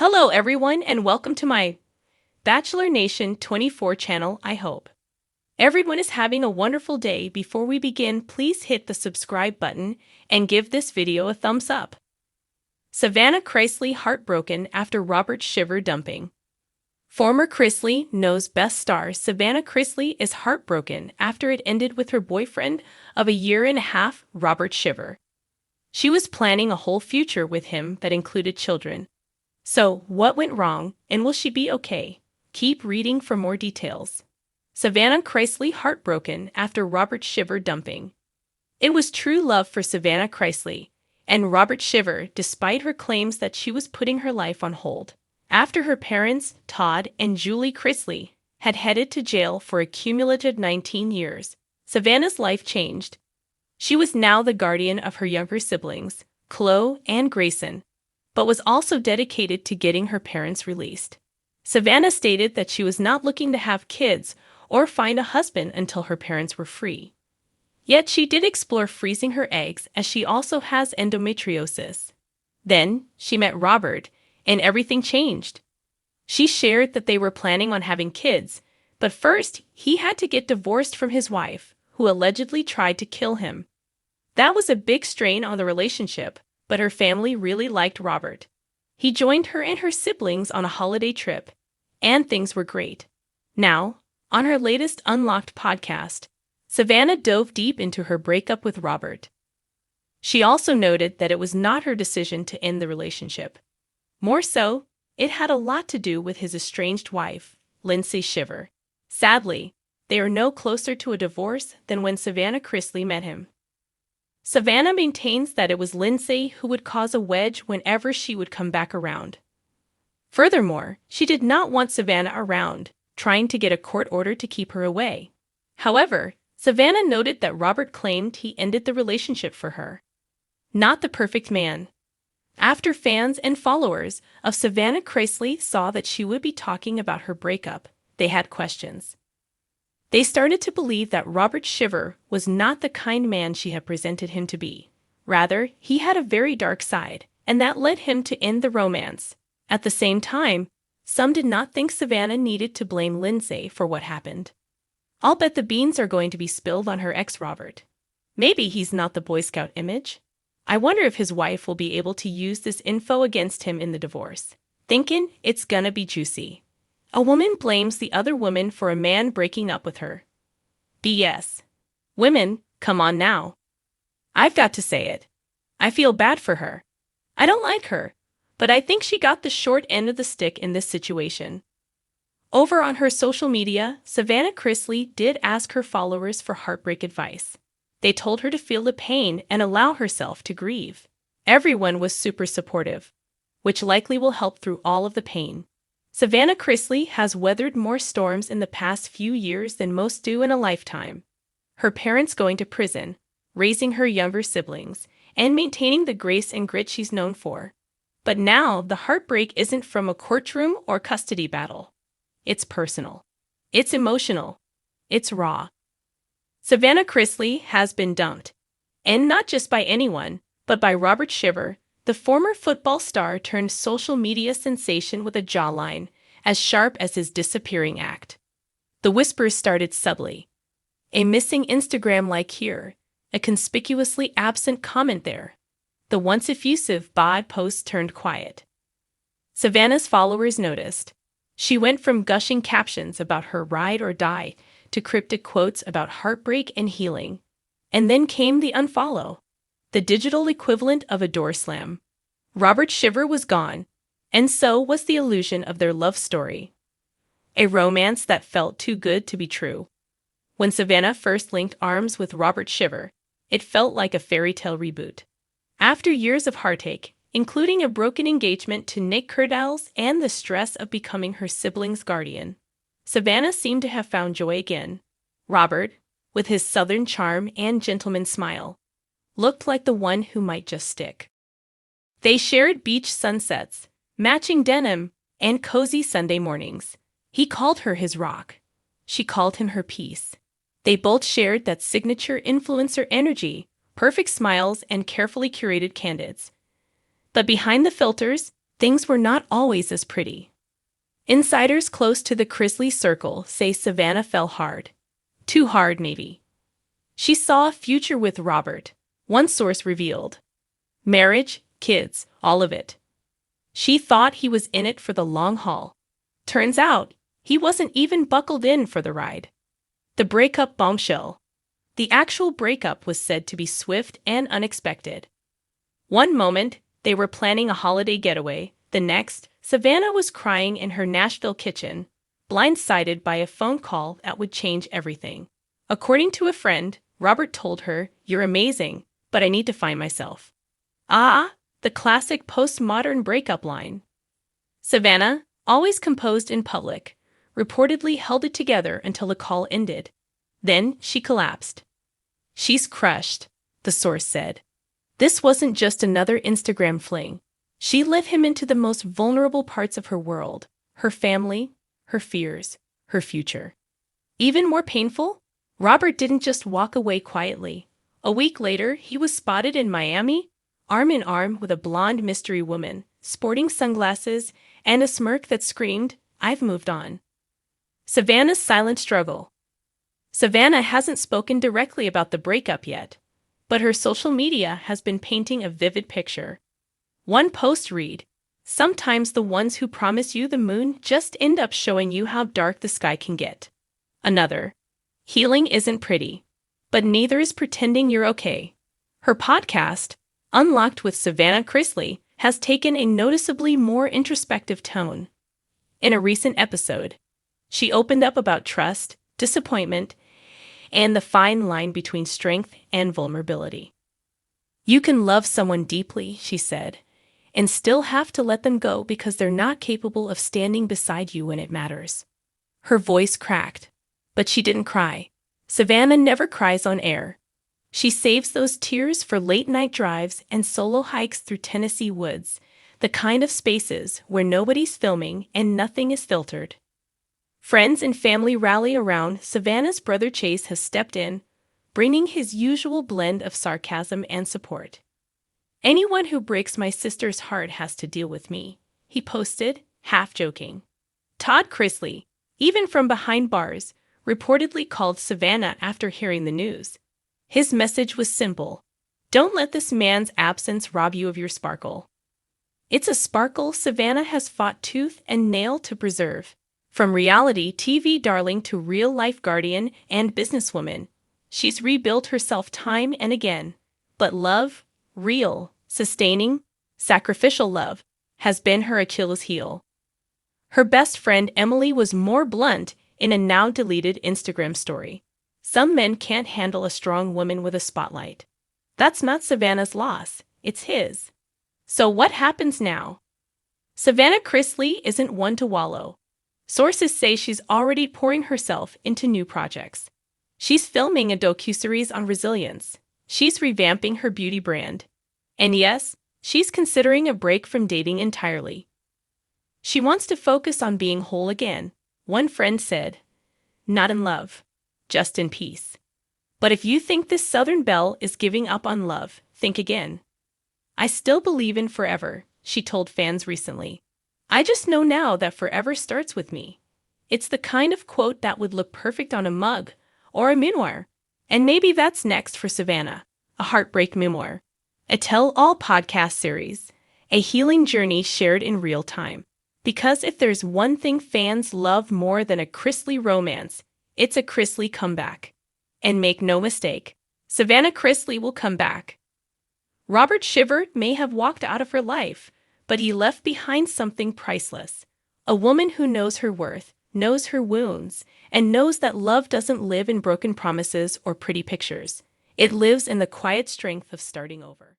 Hello everyone and welcome to my Bachelor Nation 24 channel. I hope everyone is having a wonderful day. Before we begin, please hit the subscribe button and give this video a thumbs up. Savannah Chrisley heartbroken after Robert Shiver dumping. Former Chrisley Knows Best star Savannah Chrisley is heartbroken after it ended with her boyfriend of a year and a half, Robert Shiver. She was planning a whole future with him that included children. So, what went wrong, and will she be okay? Keep reading for more details. Savannah Chrisley heartbroken after Robert Shiver dumping. It was true love for Savannah Chrisley and Robert Shiver, despite her claims that she was putting her life on hold. After her parents, Todd and Julie Chrisley, had headed to jail for a cumulative 19 years, Savannah's life changed. She was now the guardian of her younger siblings, Chloe and Grayson, but was also dedicated to getting her parents released. Savannah stated that she was not looking to have kids or find a husband until her parents were free. Yet she did explore freezing her eggs, as she also has endometriosis. Then she met Robert, and everything changed. She shared that they were planning on having kids, but first he had to get divorced from his wife, who allegedly tried to kill him. That was a big strain on the relationship, but her family really liked Robert. He joined her and her siblings on a holiday trip, and things were great. Now, on her latest Unlocked podcast, Savannah dove deep into her breakup with Robert. She also noted that it was not her decision to end the relationship. More so, it had a lot to do with his estranged wife, Lindsay Shiver. Sadly, they are no closer to a divorce than when Savannah Chrisley met him. Savannah maintains that it was Lindsay who would cause a wedge whenever she would come back around. Furthermore, she did not want Savannah around, trying to get a court order to keep her away. However, Savannah noted that Robert claimed he ended the relationship for her. Not the perfect man. After fans and followers of Savannah Chrisley saw that she would be talking about her breakup, they had questions. They started to believe that Robert Shiver was not the kind man she had presented him to be. Rather, he had a very dark side, and that led him to end the romance. At the same time, some did not think Savannah needed to blame Lindsay for what happened. I'll bet the beans are going to be spilled on her ex-Robert. Maybe he's not the Boy Scout image. I wonder if his wife will be able to use this info against him in the divorce. Thinking it's gonna be juicy. A woman blames the other woman for a man breaking up with her. BS. Women, come on now. I've got to say it. I feel bad for her. I don't like her, but I think she got the short end of the stick in this situation. Over on her social media, Savannah Chrisley did ask her followers for heartbreak advice. They told her to feel the pain and allow herself to grieve. Everyone was super supportive, which likely will help through all of the pain. Savannah Chrisley has weathered more storms in the past few years than most do in a lifetime. Her parents going to prison, raising her younger siblings, and maintaining the grace and grit she's known for. But now, the heartbreak isn't from a courtroom or custody battle. It's personal. It's emotional. It's raw. Savannah Chrisley has been dumped. And not just by anyone, but by Robert Shiver, the former football star turned social media sensation with a jawline as sharp as his disappearing act. The whispers started subtly. A missing Instagram like here, a conspicuously absent comment there. The once effusive bod post turned quiet. Savannah's followers noticed. She went from gushing captions about her ride or die to cryptic quotes about heartbreak and healing. And then came the unfollow. The digital equivalent of a door slam. Robert Shiver was gone, and so was the illusion of their love story. A romance that felt too good to be true. When Savannah first linked arms with Robert Shiver, it felt like a fairy tale reboot. After years of heartache, including a broken engagement to Nick Curdles and the stress of becoming her sibling's guardian, Savannah seemed to have found joy again. Robert, with his southern charm and gentleman smile, looked like the one who might just stick. They shared beach sunsets, matching denim, and cozy Sunday mornings. He called her his rock. She called him her peace. They both shared that signature influencer energy, perfect smiles, and carefully curated candids. But behind the filters, things were not always as pretty. Insiders close to the Chrisley circle say Savannah fell hard. Too hard, maybe. She saw a future with Robert, one source revealed. Marriage, kids, all of it. She thought he was in it for the long haul. Turns out, he wasn't even buckled in for the ride. The breakup bombshell. The actual breakup was said to be swift and unexpected. One moment, they were planning a holiday getaway. The next, Savannah was crying in her Nashville kitchen, blindsided by a phone call that would change everything. According to a friend, Robert told her, "You're amazing, but I need to find myself." Ah, the classic postmodern breakup line. Savannah, always composed in public, reportedly held it together until the call ended. Then she collapsed. "She's crushed," the source said. This wasn't just another Instagram fling. She let him into the most vulnerable parts of her world, her family, her fears, her future. Even more painful, Robert didn't just walk away quietly. A week later, he was spotted in Miami, arm in arm with a blonde mystery woman, sporting sunglasses and a smirk that screamed, "I've moved on." Savannah's silent struggle. Savannah hasn't spoken directly about the breakup yet, but her social media has been painting a vivid picture. One post read, "Sometimes the ones who promise you the moon just end up showing you how dark the sky can get." Another, "Healing isn't pretty, but neither is pretending you're okay." Her podcast, Unlocked with Savannah Chrisley, has taken a noticeably more introspective tone. In a recent episode, she opened up about trust, disappointment, and the fine line between strength and vulnerability. "You can love someone deeply," she said, "and still have to let them go because they're not capable of standing beside you when it matters." Her voice cracked, but she didn't cry. Savannah never cries on air. She saves those tears for late-night drives and solo hikes through Tennessee woods, the kind of spaces where nobody's filming and nothing is filtered. Friends and family rally around. Savannah's brother Chase has stepped in, bringing his usual blend of sarcasm and support. "Anyone who breaks my sister's heart has to deal with me," he posted, half joking. Todd Chrisley, even from behind bars, reportedly called Savannah after hearing the news. His message was simple: "Don't let this man's absence rob you of your sparkle." It's a sparkle Savannah has fought tooth and nail to preserve. From reality TV darling to real-life guardian and businesswoman, she's rebuilt herself time and again. But love, real, sustaining, sacrificial love, has been her Achilles heel. Her best friend Emily was more blunt in a now-deleted Instagram story. "Some men can't handle a strong woman with a spotlight. That's not Savannah's loss, it's his." So what happens now? Savannah Chrisley isn't one to wallow. Sources say she's already pouring herself into new projects. She's filming a docuseries on resilience. She's revamping her beauty brand. And yes, she's considering a break from dating entirely. She wants to focus on being whole again. One friend said, "Not in love, just in peace." But if you think this Southern belle is giving up on love, think again. "I still believe in forever," she told fans recently. "I just know now that forever starts with me." It's the kind of quote that would look perfect on a mug or a memoir. And maybe that's next for Savannah, a heartbreak memoir, a tell-all podcast series, a healing journey shared in real time. Because if there's one thing fans love more than a Chrisley romance, it's a Chrisley comeback. And make no mistake, Savannah Chrisley will come back. Robert Shiver may have walked out of her life, but he left behind something priceless. A woman who knows her worth, knows her wounds, and knows that love doesn't live in broken promises or pretty pictures. It lives in the quiet strength of starting over.